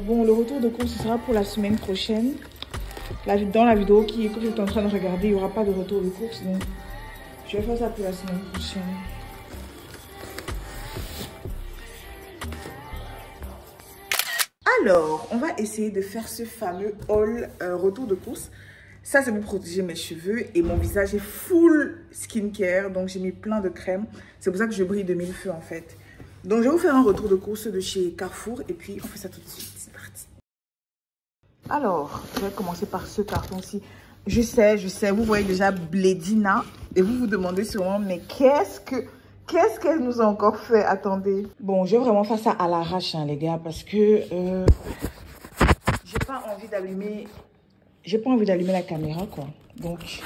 bon, le retour de course, ce sera pour la semaine prochaine. Dans la vidéo que vous êtes en train de regarder, il n'y aura pas de retour de course. Donc, je vais faire ça pour la semaine prochaine. Alors, on va essayer de faire ce fameux haul retour de course. Ça, c'est pour protéger mes cheveux et mon visage est full skincare. Donc, j'ai mis plein de crème. C'est pour ça que je brille de mille feux en fait. Donc, je vais vous faire un retour de course de chez Carrefour et puis on fait ça tout de suite. C'est parti. Alors, je vais commencer par ce carton-ci. Je sais, vous voyez déjà Blédina et vous vous demandez sûrement, mais qu'est-ce qu'elle nous a encore fait? Attendez. Bon, je vais vraiment faire ça à l'arrache, hein, les gars, parce que j'ai pas envie d'allumer la caméra, quoi. Donc,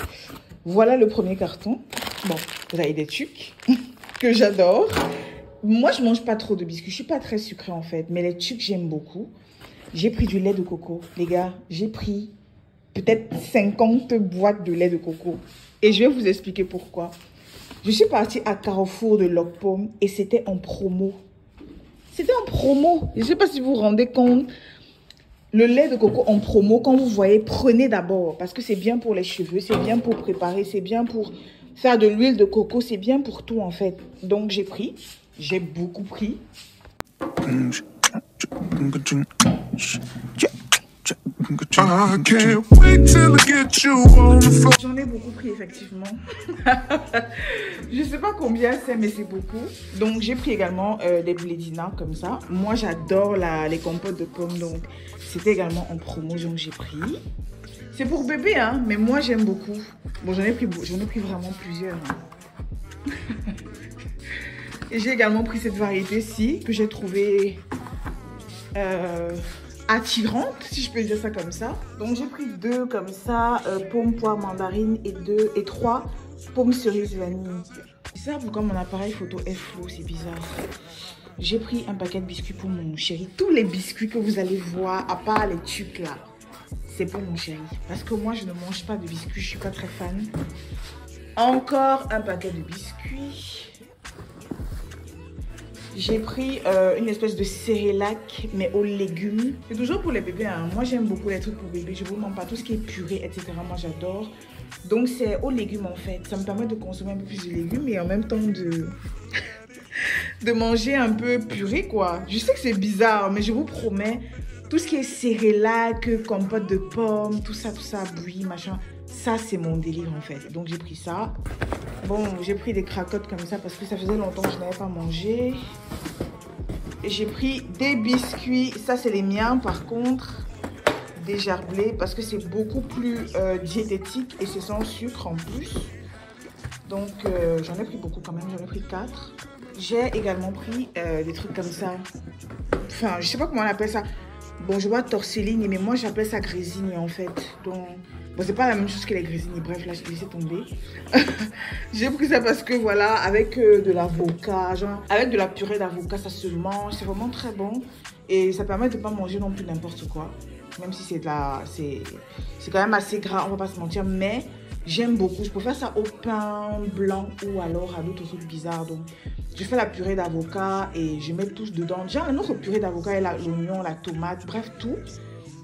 voilà le premier carton. Bon, vous avez des trucs que j'adore. Moi, je mange pas trop de biscuits. Je suis pas très sucrée, en fait. Mais les trucs, j'aime beaucoup. J'ai pris du lait de coco. Les gars, j'ai pris peut-être 50 boîtes de lait de coco. Et je vais vous expliquer pourquoi. Je suis partie à Carrefour de Locpomme et c'était en promo. C'était en promo. Je ne sais pas si vous vous rendez compte. Le lait de coco en promo, quand vous voyez, prenez d'abord. Parce que c'est bien pour les cheveux, c'est bien pour préparer, c'est bien pour faire de l'huile de coco, c'est bien pour tout en fait. Donc j'ai pris, j'ai beaucoup pris. J'en ai beaucoup pris effectivement. Je sais pas combien c'est, mais c'est beaucoup. Donc j'ai pris également des Blédina comme ça. Moi j'adore les compotes de pommes, donc c'était également en promo, donc j'ai pris. C'est pour bébé, hein, mais moi j'aime beaucoup. Bon, j'en ai pris vraiment plusieurs. Hein. Et j'ai également pris cette variété-ci que j'ai trouvée attirante, si je peux dire ça comme ça. Donc j'ai pris 2 comme ça, pomme, poire, mandarine et 3 pommes cerises vanille. C'est ça pourquoi mon appareil photo est flou, c'est bizarre. J'ai pris un paquet de biscuits pour mon chéri. Tous les biscuits que vous allez voir, à part les trucs là, c'est pour mon chéri. Parce que moi je ne mange pas de biscuits, je suis pas très fan. Encore un paquet de biscuits. J'ai pris une espèce de cérélac, mais aux légumes. C'est toujours pour les bébés. Hein. Moi, j'aime beaucoup les trucs pour bébés. Je ne vous mens pas. Tout ce qui est purée, etc. Moi, j'adore. Donc, c'est aux légumes, en fait. Ça me permet de consommer un peu plus de légumes et en même temps de manger un peu purée, quoi. Je sais que c'est bizarre, mais je vous promets, tout ce qui est cérélac, compote de pommes, tout ça, bouillie, machin, ça, c'est mon délire, en fait. Donc, j'ai pris ça. Bon, j'ai pris des cracottes comme ça parce que ça faisait longtemps que je n'avais pas mangé. Et j'ai pris des biscuits. Ça, c'est les miens, par contre. Des gerblés parce que c'est beaucoup plus diététique et c'est sans sucre en plus. Donc, j'en ai pris beaucoup quand même. J'en ai pris 4. J'ai également pris des trucs comme ça. Enfin, je sais pas comment on appelle ça. Bon, je vois tortellini, mais moi, j'appelle ça grésine en fait. Donc... Bon, c'est pas la même chose que les grésini. Bref, là, je laissé tomber. J'ai pris ça parce que, voilà, avec de l'avocat, genre, avec de la purée d'avocat, ça se mange. C'est vraiment très bon. Et ça permet de ne pas manger non plus n'importe quoi. Même si c'est quand même assez gras, on va pas se mentir. Mais j'aime beaucoup. Je préfère ça au pain blanc ou alors à d'autres trucs bizarres. Donc, je fais la purée d'avocat et je mets tout dedans. Déjà, un autre purée d'avocat, l'oignon, la tomate, bref, tout.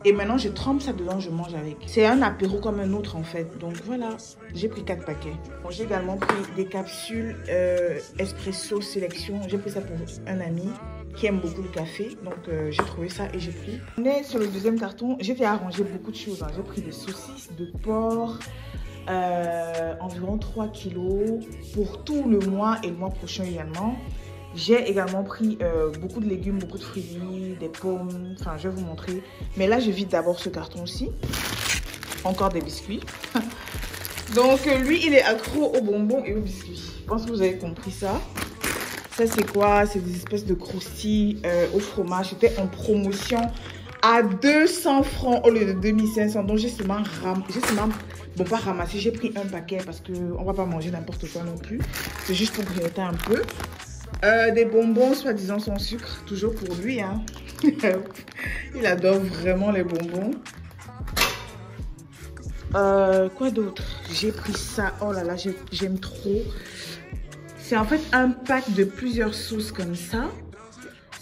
Et maintenant, je trempe ça dedans, je mange avec. C'est un apéro comme un autre, en fait. Donc, voilà. J'ai pris 4 paquets. Bon, j'ai également pris des capsules Espresso Sélection. J'ai pris ça pour un ami qui aime beaucoup le café. Donc, j'ai trouvé ça et j'ai pris. On est sur le deuxième carton. J'ai fait arranger beaucoup de choses. Hein. J'ai pris des saucisses de porc, environ 3 kilos pour tout le mois et le mois prochain également. J'ai également pris beaucoup de légumes, beaucoup de fruits, des pommes. Enfin, je vais vous montrer. Mais là, je vide d'abord ce carton-ci. Encore des biscuits. Donc, lui, il est accro aux bonbons et aux biscuits. Je pense que vous avez compris ça. Ça, c'est quoi? C'est des espèces de croustilles au fromage. C'était en promotion à 200 francs au lieu de 2500. Donc, j'ai seulement bon, pas ramassé. J'ai pris un paquet parce qu'on ne va pas manger n'importe quoi non plus. C'est juste pour grignoter un peu. Des bonbons, soi-disant sans sucre, toujours pour lui. Hein. Il adore vraiment les bonbons. Quoi d'autre? J'ai pris ça. Oh là là, j'aime trop. C'est en fait un pack de plusieurs sauces comme ça.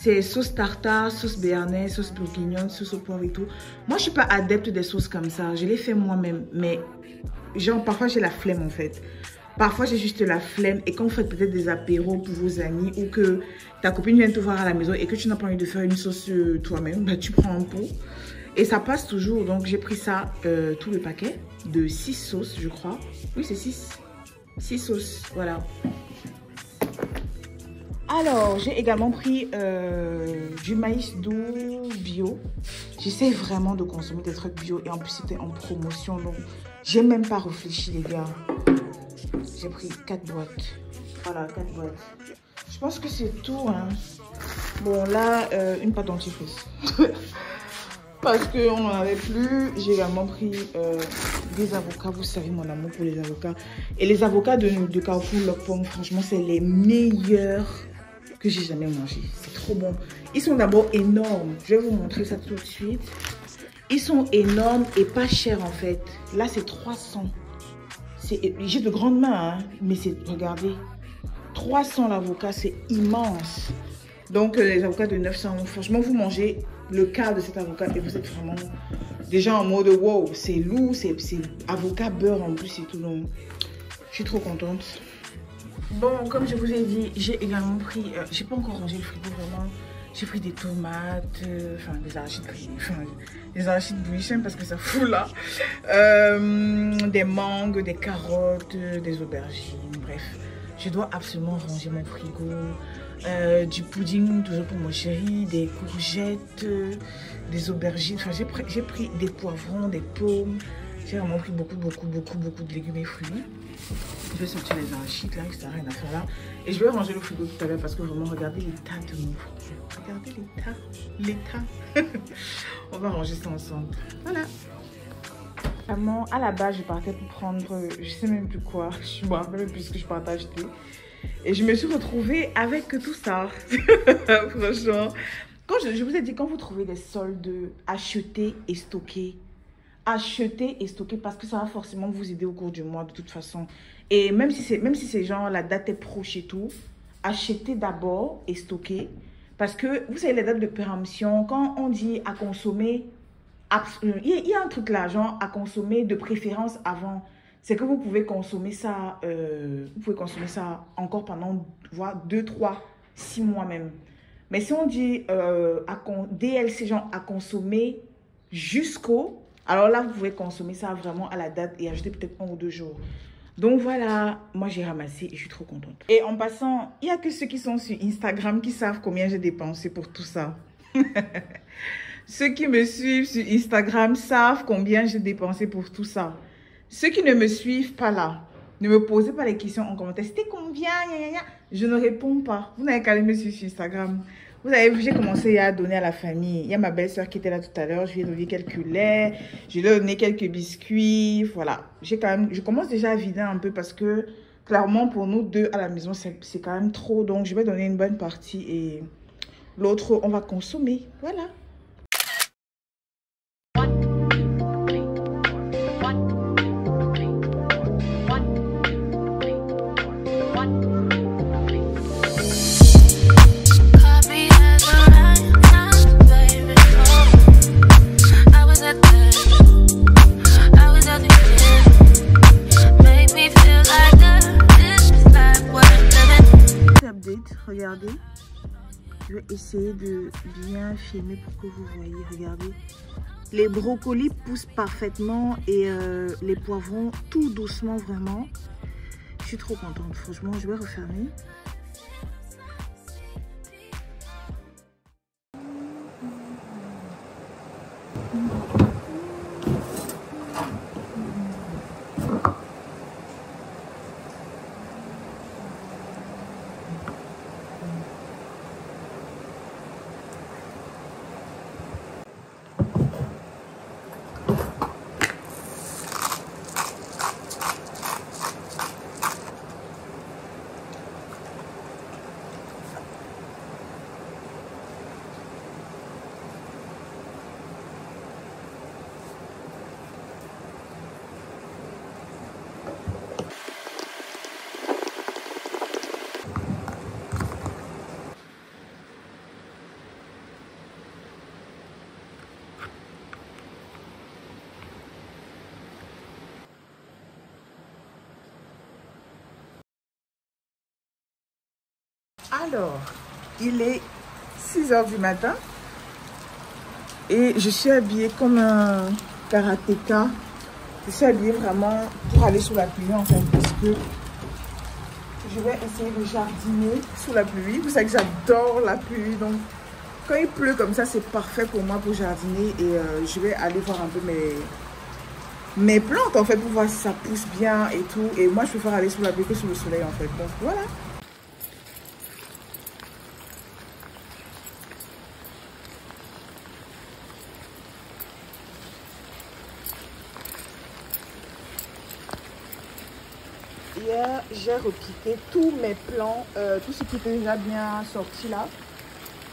C'est sauce tartare, sauce béarnaise, sauce bourguignonne, sauce au poivre et tout. Moi, je suis pas adepte des sauces comme ça. Je les fais moi-même. Mais genre, parfois, j'ai la flemme en fait. Parfois, j'ai juste la flemme. Et quand vous faites peut-être des apéros pour vos amis ou que ta copine vient te voir à la maison et que tu n'as pas envie de faire une sauce toi-même, bah, tu prends un pot. Et ça passe toujours. Donc, j'ai pris ça, tout le paquet de 6 sauces, je crois. Oui, c'est 6. 6 sauces, voilà. Alors, j'ai également pris du maïs doux bio. J'essaie vraiment de consommer des trucs bio. Et en plus, c'était en promotion. Donc, j'ai même pas réfléchi, les gars. J'ai pris 4 boîtes. Voilà, 4 boîtes. Je pense que c'est tout, hein. Bon, là, une pâte dentifrice. Parce qu'on n'en avait plus. J'ai également pris des avocats. Vous savez mon amour pour les avocats. Et les avocats de Carrefour Loc Pomme, franchement, c'est les meilleurs que j'ai jamais mangés. C'est trop bon. Ils sont d'abord énormes. Je vais vous montrer ça tout de suite. Ils sont énormes et pas chers en fait. Là, c'est 300. J'ai de grandes mains, hein, mais c'est, regardez, 300 l'avocat, c'est immense. Donc, les avocats de 900, franchement, vous mangez le quart de cet avocat et vous êtes vraiment déjà en mode wow, c'est lourd, c'est avocat beurre en plus et tout. Donc, je suis trop contente. Bon, comme je vous ai dit, j'ai également pris, j'ai pas encore rangé le frigo vraiment. J'ai pris des tomates, enfin des arachides grillés, enfin des arachides bouillies, parce que ça fout là. Des mangues, des carottes, des aubergines, bref. Je dois absolument ranger mon frigo. Du pudding, toujours pour mon chéri, des courgettes, des aubergines. Enfin, j'ai pris des poivrons, des pommes. J'ai vraiment pris beaucoup de légumes et fruits. Je vais sortir les arachides là, etc. Rien à faire là. Et je vais ranger le frigo tout à l'heure parce que vraiment, regardez l'état de mon frigo. Regardez l'état. On va ranger ça ensemble. Voilà. Vraiment, à la base, je partais pour prendre, je sais même plus quoi. Je me rappelle même plus ce que je partais acheter. Et je me suis retrouvée avec tout ça. Franchement. Quand je vous ai dit, quand vous trouvez des soldes, achetez et stockez. Achetez et stockez parce que ça va forcément vous aider au cours du mois de toute façon. Et même si c'est genre la date est proche et tout, achetez d'abord et stockez. Parce que vous savez les dates de péremption, quand on dit à consommer, il y a un truc là, genre à consommer de préférence avant. C'est que vous pouvez consommer ça, encore pendant voire 2, 3, 6 mois même. Mais si on dit DLC, genre à consommer jusqu'au... Alors là, vous pouvez consommer ça vraiment à la date et acheter peut-être 1 ou 2 jours. Donc voilà, moi j'ai ramassé et je suis trop contente. Et en passant, il n'y a que ceux qui sont sur Instagram qui savent combien j'ai dépensé pour tout ça. Ceux qui me suivent sur Instagram savent combien j'ai dépensé pour tout ça. Ceux qui ne me suivent pas là, ne me posez pas les questions en commentaire. C'était combien? Je ne réponds pas. Vous n'avez qu'à me suivre sur Instagram. Vous avez vu, j'ai commencé à donner à la famille. Il y a ma belle-sœur qui était là tout à l'heure. Je lui ai donné quelques laits. Je lui ai donné quelques biscuits. Voilà. Je commence déjà à vider un peu parce que, clairement, pour nous deux à la maison, c'est quand même trop. Donc, je vais donner une bonne partie et l'autre, on va consommer. Voilà. Regardez, je vais essayer de bien filmer pour que vous voyez. Regardez, les brocolis poussent parfaitement et les poivrons tout doucement vraiment. Je suis trop contente, franchement. Je vais refermer. Alors, il est 6 h du matin et je suis habillée comme un karatéka. Je suis habillée vraiment pour aller sous la pluie en fait, parce que je vais essayer de jardiner sous la pluie. Vous savez que j'adore la pluie, donc quand il pleut comme ça, c'est parfait pour moi pour jardiner. Et je vais aller voir un peu mes plantes en fait pour voir si ça pousse bien et tout. Et moi, je préfère aller sous la pluie que sous le soleil en fait. Donc voilà. Hier, j'ai repiqué tous mes plants, tout ce qui était déjà bien sorti là.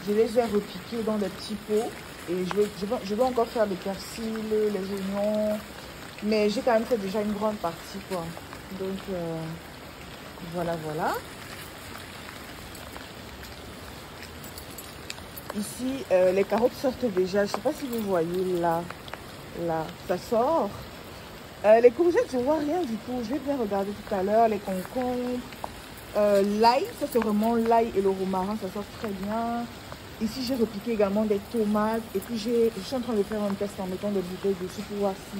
Je les ai repiqués dans des petits pots. Et je vais encore faire le persil, les oignons. Mais j'ai quand même fait déjà une grande partie quoi. Donc voilà, voilà. Ici, les carottes sortent déjà. Je ne sais pas si vous voyez là. Là, ça sort. Les courgettes, je ne vois rien du tout. Je vais bien regarder tout à l'heure. Les concombres. L'ail, ça c'est vraiment l'ail et le romarin. Ça sort très bien. Ici, j'ai repiqué également des tomates. Et puis, je suis en train de faire un test en mettant des bouteilles dessus pour voir si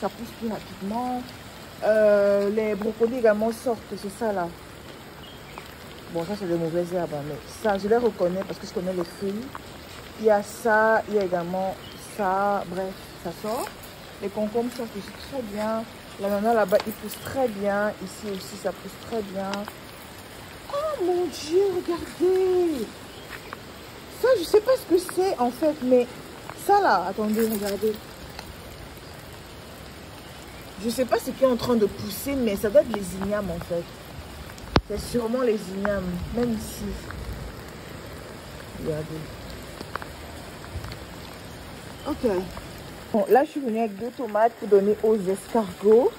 ça pousse plus rapidement. Les brocolis également sortent. C'est ça là. Bon, ça, c'est des mauvaises herbes. Mais ça, je les reconnais parce que je connais les feuilles. Il y a ça. Il y a également ça. Bref, ça sort. Les concombres sortent aussi très bien. L'ananas là-bas, il pousse très bien. Ici aussi, ça pousse très bien. Oh mon Dieu, regardez! Ça, je sais pas ce que c'est en fait, mais ça là, attendez, regardez. Je sais pas ce qui est en train de pousser, mais ça doit être les ignames en fait. C'est sûrement les ignames, même ici. Regardez. Ok. Bon, là, je suis venue avec 2 tomates pour donner aux escargots.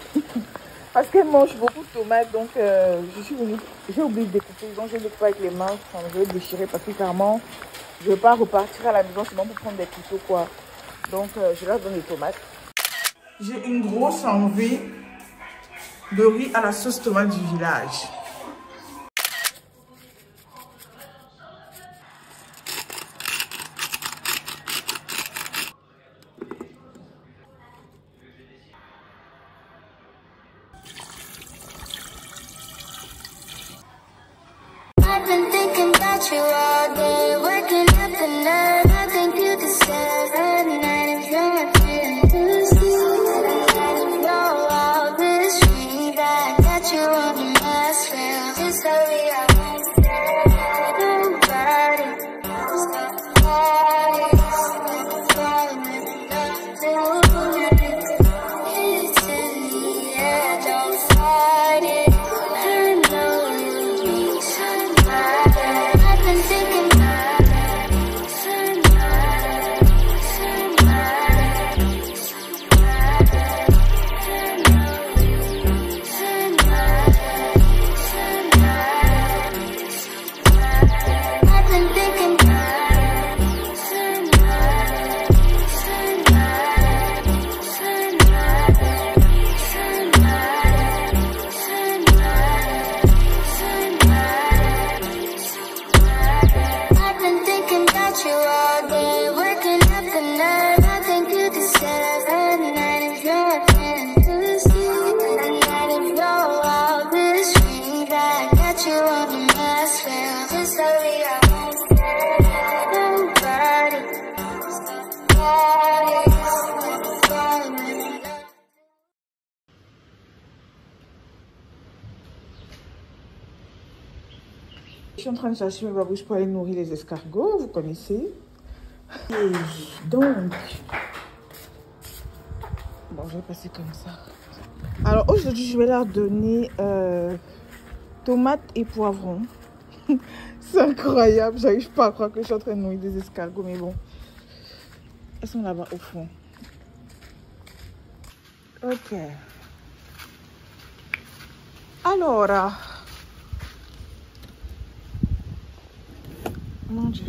Parce qu'elles mangent beaucoup de tomates, donc je suis venue. J'ai oublié de découper, donc je ne découpe pas avec les mains. Je vais déchirer parce que clairement, je ne veux pas repartir à la maison sinon pour prendre des couteaux quoi. Donc je leur donne les tomates. J'ai une grosse envie de riz à la sauce tomate du village. I've been thinking about you all day, waking up the night. I think you deserve a night if you're my friend to see. You're all this dream that got you on the last rail. Just hurry up. Nobody stop falling in love with you. It's in the air, don't fight it. I know you need somebody. I've been thinking about you all day, waking up the night. I think you deserve a night if you're a friend to see. A night if you're all this dream that got you on the last rail. Just hurry up. Nobody falling in love. Je suis en train de chercher ma babouche pour aller nourrir les escargots, vous connaissez. Et donc, bon, je vais passer comme ça. Alors aujourd'hui, je vais leur donner tomates et poivrons. C'est incroyable, j'arrive pas à croire que je suis en train de nourrir des escargots, mais bon. Elles sont là-bas au fond. Ok. Alors, mon Dieu.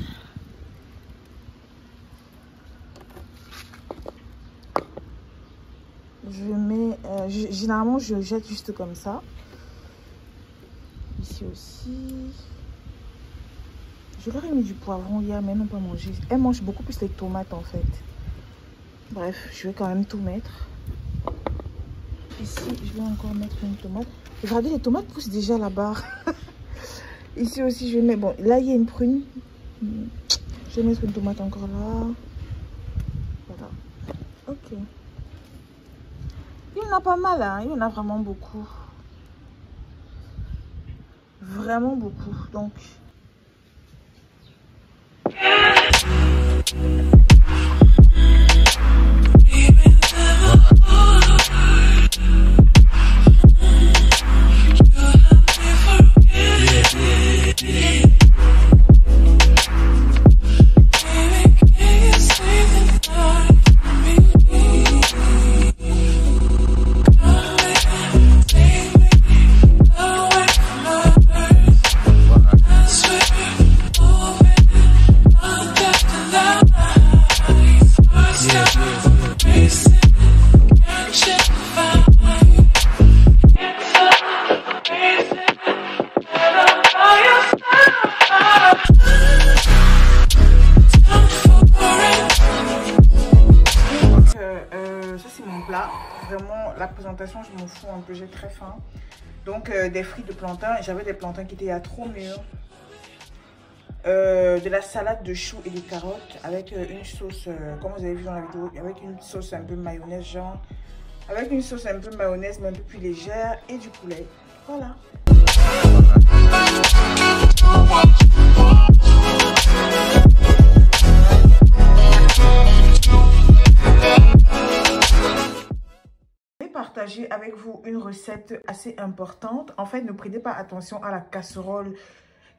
Je mets, généralement je jette juste comme ça. Ici aussi. Je leur ai mis du poivron hier, mais elles n'ont pas mangé. Elles mangent beaucoup plus les tomates en fait. Bref, je vais quand même tout mettre. Ici, je vais encore mettre une tomate. Regardez, les tomates poussent déjà là-bas. Ici aussi, je vais mettre... Bon, là, il y a une prune. Je vais mettre une tomate encore là. Voilà. Ok. Il y en a pas mal, hein. Il y en a vraiment beaucoup. Vraiment beaucoup. Donc... Vraiment, la présentation, je m'en fous un peu, j'ai très faim. Donc, des frites de plantain. J'avais des plantains qui étaient à trop mûrs. De la salade de choux et de carottes avec une sauce, comme vous avez vu dans la vidéo, avec une sauce un peu mayonnaise, genre. Avec une sauce un peu mayonnaise, mais un peu plus légère. Et du poulet. Voilà. Partager avec vous une recette assez importante. En fait, ne prêtez pas attention à la casserole,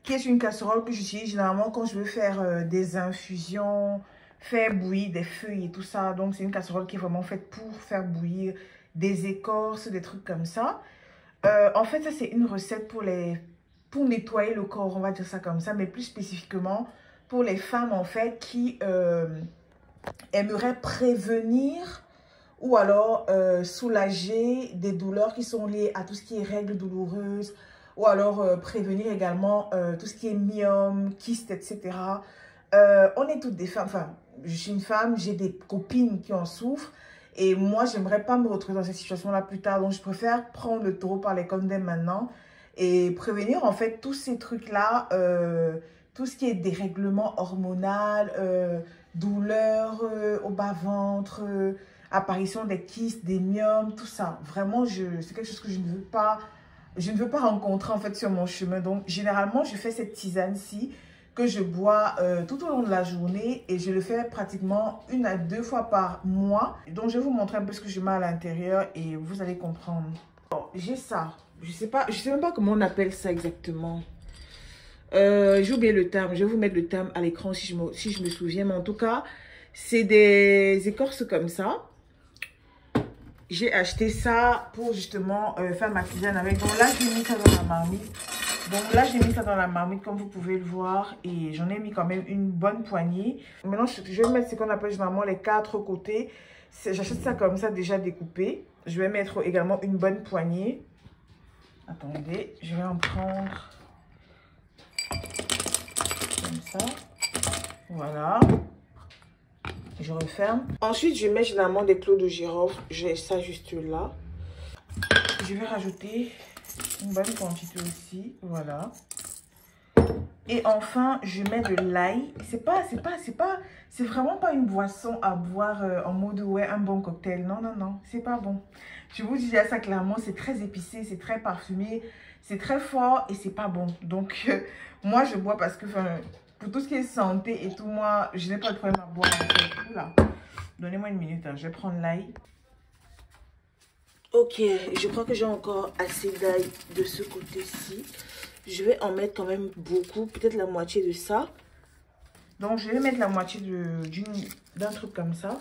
qui est une casserole que j'utilise généralement quand je veux faire des infusions, faire bouillir des feuilles et tout ça. Donc, c'est une casserole qui est vraiment faite pour faire bouillir des écorces, des trucs comme ça. En fait, ça, c'est une recette pour nettoyer le corps, on va dire ça comme ça, mais plus spécifiquement pour les femmes, en fait, qui aimeraient prévenir ou alors soulager des douleurs qui sont liées à tout ce qui est règles douloureuses, ou alors prévenir également tout ce qui est myome, kyste, etc. On est toutes des femmes, enfin, je suis une femme, j'ai des copines qui en souffrent, et moi, j'aimerais pas me retrouver dans cette situation-là plus tard, donc je préfère prendre le taureau par les cornes dès maintenant, et prévenir en fait tous ces trucs-là, tout ce qui est dérèglement hormonal, douleur au bas-ventre, apparition des kystes, des myomes, tout ça. Vraiment, c'est quelque chose que je ne veux pas rencontrer en fait sur mon chemin. Donc, généralement, je fais cette tisane-ci que je bois tout au long de la journée et je le fais pratiquement 1 à 2 fois par mois. Donc, je vais vous montrer un peu ce que je mets à l'intérieur et vous allez comprendre. Bon, j'ai ça. Je sais même pas comment on appelle ça exactement. J'ai oublié le terme. Je vais vous mettre le terme à l'écran si je me souviens. Mais en tout cas, c'est des écorces comme ça. J'ai acheté ça pour justement faire ma tisane avec. Donc là, j'ai mis ça dans la marmite. Donc là, j'ai mis ça dans la marmite comme vous pouvez le voir. Et j'en ai mis quand même une bonne poignée. Maintenant, je vais mettre ce qu'on appelle généralement les 4 côtés. J'achète ça comme ça déjà découpé. Je vais mettre également une bonne poignée. Attendez, je vais en prendre comme ça. Voilà. Je referme. Ensuite, je mets généralement des clous de girofle. J'ai ça juste là. Je vais rajouter une bonne quantité aussi. Voilà. Et enfin, je mets de l'ail. C'est vraiment pas une boisson à boire en mode ouais, un bon cocktail. Non, non, non, c'est pas bon. Je vous dis ça clairement, c'est très épicé, c'est très parfumé, c'est très fort et c'est pas bon. Donc, moi, je bois parce que, pour tout ce qui est santé et tout, moi, je n'ai pas de problème à boire. Oula, donnez-moi une minute, hein, je vais prendre l'ail. Ok, je crois que j'ai encore assez d'ail de ce côté-ci. Je vais en mettre quand même beaucoup, peut-être la moitié de ça. Donc, je vais mettre la moitié d'un truc comme ça.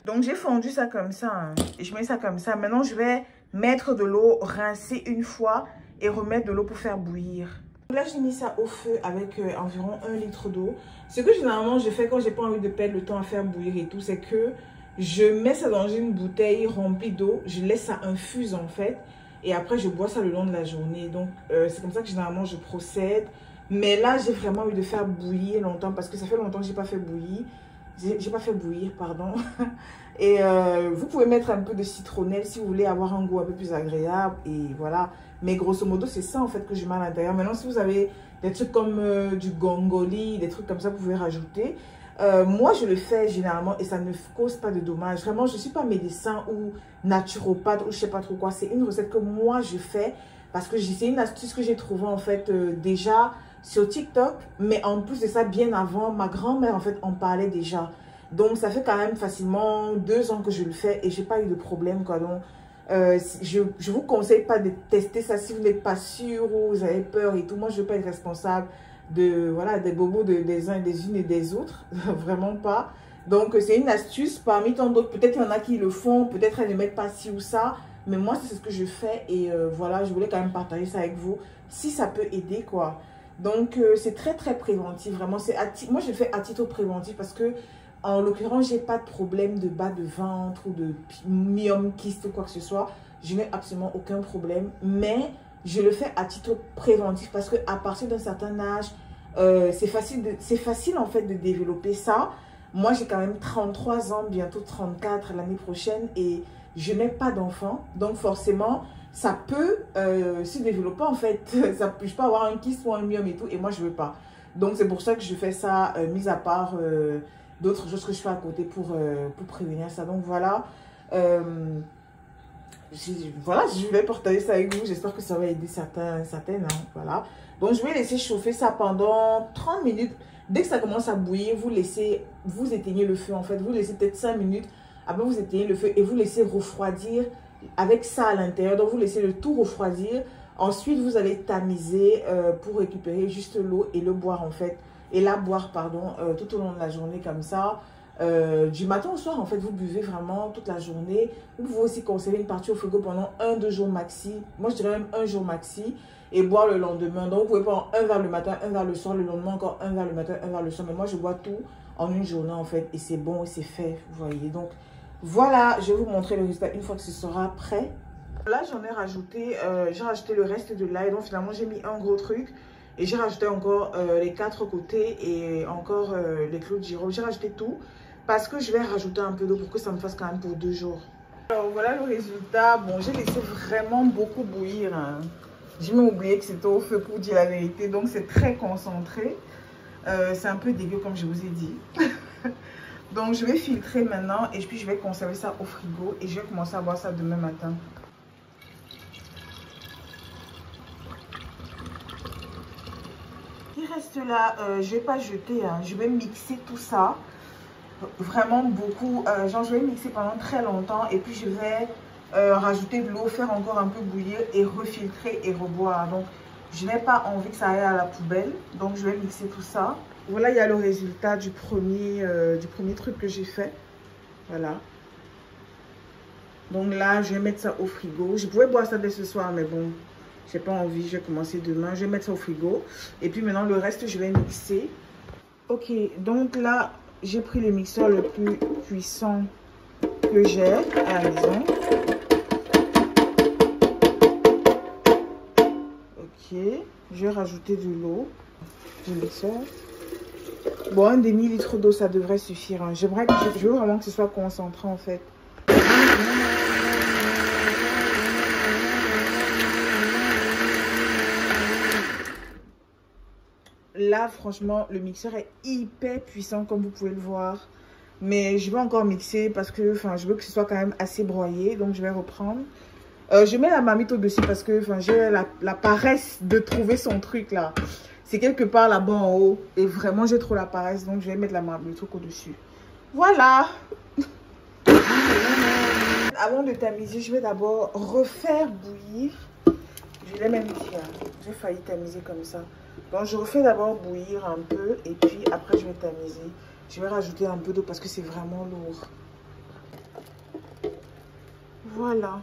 Donc, j'ai fondu ça comme ça, hein, et je mets ça comme ça. Maintenant, je vais mettre de l'eau, rincer une fois et remettre de l'eau pour faire bouillir. Là, j'ai mis ça au feu avec environ 1 litre d'eau. Ce que généralement, je fais quand j'ai pas envie de perdre le temps à faire bouillir et tout, c'est que je mets ça dans une bouteille remplie d'eau. Je laisse ça infuser en fait. Et après, je bois ça le long de la journée. Donc, c'est comme ça que généralement, je procède Mais là, j'ai vraiment eu de faire bouillir longtemps parce que ça fait longtemps que j'ai pas fait bouillir. J'ai pas fait bouillir, pardon. Et vous pouvez mettre un peu de citronnelle si vous voulez avoir un goût un peu plus agréable. Et voilà. Mais grosso modo, c'est ça en fait que je mets à l'intérieur. Maintenant, si vous avez des trucs comme du gongoli, des trucs comme ça, vous pouvez rajouter. Moi, je le fais généralement et ça ne cause pas de dommages. Vraiment, je ne suis pas médecin ou naturopathe ou je ne sais pas trop quoi. C'est une recette que moi, je fais parce que c'est une astuce que j'ai trouvée en fait déjà sur TikTok. Mais en plus de ça, bien avant, ma grand-mère en fait en parlait déjà. Donc, ça fait quand même facilement 2 ans que je le fais et je n'ai pas eu de problème quoi. Donc, je ne vous conseille pas de tester ça si vous n'êtes pas sûr ou vous avez peur et tout. Moi, je ne veux pas être responsable voilà, des bobos des uns et des unes et des autres. Vraiment pas. Donc, c'est une astuce parmi tant d'autres. Peut-être qu'il y en a qui le font, peut-être elles ne mettent pas ci ou ça. Mais moi, c'est ce que je fais et voilà, je voulais quand même partager ça avec vous si ça peut aider quoi. Donc, c'est très très préventif. Vraiment, moi, je le fais à titre préventif parce que en l'occurrence, j'ai pas de problème de bas de ventre ou de myome kyste ou quoi que ce soit. Je n'ai absolument aucun problème. Mais je le fais à titre préventif parce qu'à partir d'un certain âge, c'est facile en fait de développer ça. Moi, j'ai quand même 33 ans, bientôt 34 l'année prochaine et je n'ai pas d'enfant. Donc forcément, ça peut se développer en fait. Je peux avoir un kyste ou un myome et tout et moi, je veux pas. Donc c'est pour ça que je fais ça, mis à part d'autres choses que je fais à côté pour prévenir ça. Donc voilà. Voilà, je vais partager ça avec vous. J'espère que ça va aider certaines. Hein, voilà. Donc, je vais laisser chauffer ça pendant 30 minutes. Dès que ça commence à bouillir, vous éteignez le feu en fait. Vous laissez peut-être 5 minutes. Après, vous éteignez le feu et vous laissez refroidir avec ça à l'intérieur. Donc, vous laissez le tout refroidir. Ensuite, vous allez tamiser pour récupérer juste l'eau et le boire en fait. Et la boire, pardon, tout au long de la journée comme ça. Du matin au soir, en fait, vous buvez vraiment toute la journée. Vous pouvez aussi conserver une partie au frigo pendant 1-2 jours maxi. Moi, je dirais même 1 jour maxi. Et boire le lendemain. Donc, vous pouvez prendre un verre le matin, un verre le soir. Le lendemain, encore un verre le matin, un verre le soir. Mais moi, je bois tout en une journée, en fait. Et c'est bon et c'est fait, vous voyez. Donc, voilà, je vais vous montrer le résultat une fois que ce sera prêt. Là, j'en ai rajouté, j'ai rajouté le reste de l'ail. Donc, finalement, j'ai mis un gros truc. Et j'ai rajouté encore les 4 côtés et encore les clous de girofle. J'ai rajouté tout. Parce que je vais rajouter un peu d'eau pour que ça me fasse quand même pour 2 jours. Alors voilà le résultat. Bon, j'ai laissé vraiment beaucoup bouillir. Hein. J'ai même oublié que c'était au feu pour dire la vérité. Donc c'est très concentré. C'est un peu dégueu comme je vous ai dit. Donc je vais filtrer maintenant et puis je vais conserver ça au frigo. Et je vais commencer à boire ça demain matin. Il reste là, je ne vais pas jeter. Hein. Je vais mixer tout ça. Vraiment beaucoup, genre je vais mixer pendant très longtemps et puis je vais rajouter de l'eau, faire encore un peu bouillir et refiltrer et reboire. Donc je n'ai pas envie que ça aille à la poubelle, donc je vais mixer tout ça. Voilà, il y a le résultat du premier truc que j'ai fait. Voilà. Donc là, je vais mettre ça au frigo. Je pouvais boire ça dès ce soir, mais bon, j'ai pas envie, je vais commencer demain. Je vais mettre ça au frigo et puis maintenant le reste, je vais mixer. Ok, donc là, j'ai pris le mixeur le plus puissant que j'ai à la maison. Ok, je vais rajouter de l'eau du mixeur. Bon, un demi-litre d'eau, ça devrait suffire. Hein. Je veux vraiment que ce soit concentré en fait. Là, franchement, le mixeur est hyper puissant comme vous pouvez le voir. Mais je vais encore mixer parce que je veux que ce soit quand même assez broyé. Donc, je vais reprendre. Je mets la marmite au-dessus parce que j'ai la paresse de trouver son truc là. C'est quelque part là-bas en haut. Et vraiment, j'ai trop la paresse. Donc, je vais mettre le truc au-dessus. Voilà. Avant de tamiser, je vais d'abord refaire bouillir. Je l'ai même dit. Hein. J'ai failli tamiser comme ça. Donc, je refais d'abord bouillir un peu et puis après, je vais tamiser. Je vais rajouter un peu d'eau parce que c'est vraiment lourd. Voilà.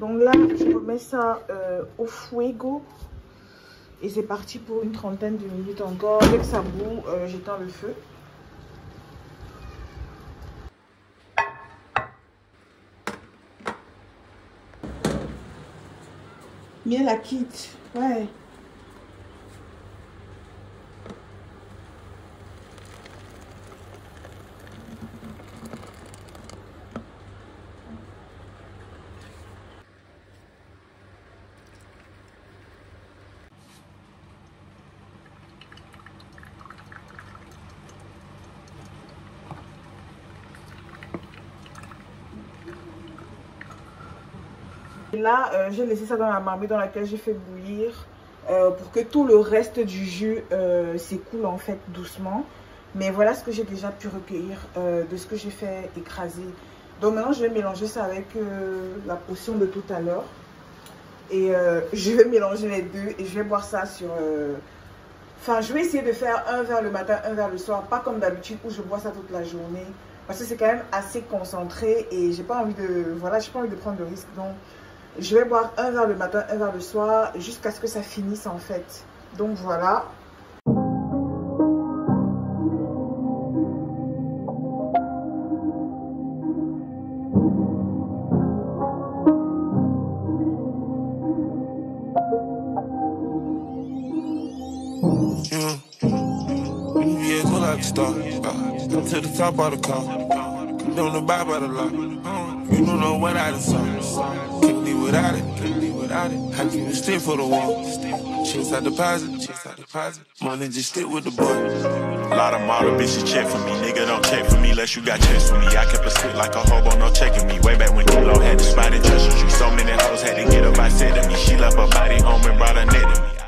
Donc là, je remets ça au fuego. Et c'est parti pour une trentaine de minutes encore. Dès que ça bout, j'éteins le feu. Bien la quitte. Ouais. Et là, j'ai laissé ça dans la marmite dans laquelle j'ai fait bouillir pour que tout le reste du jus s'écoule en fait doucement. Mais voilà ce que j'ai déjà pu recueillir de ce que j'ai fait écraser. Donc maintenant, je vais mélanger ça avec la potion de tout à l'heure. Et je vais mélanger les deux et je vais boire ça sur... Enfin, je vais essayer de faire un verre le matin, un verre le soir. Pas comme d'habitude où je bois ça toute la journée. Parce que c'est quand même assez concentré et j'ai pas envie de... Voilà, j'ai pas envie de prendre de risque. Donc, je vais boire un verre le matin, un verre le soir jusqu'à ce que ça finisse en fait. Donc voilà. Come to the top of the car. Don't abide by the law. You don't know what I done saw. Couldn't live without it. Couldn't live without it. I keep it stick for the wall. Chase out deposit. Chase out deposit. Money just stick with the boy. A lot of model bitches check for me. Nigga don't check for me unless you got checks for me. I kept a stick like a hobo, no checking me. Way back when Kilo had the spot in Treasure Street. So many hoes had to get up, I said to me. She left her body home and brought her net to me.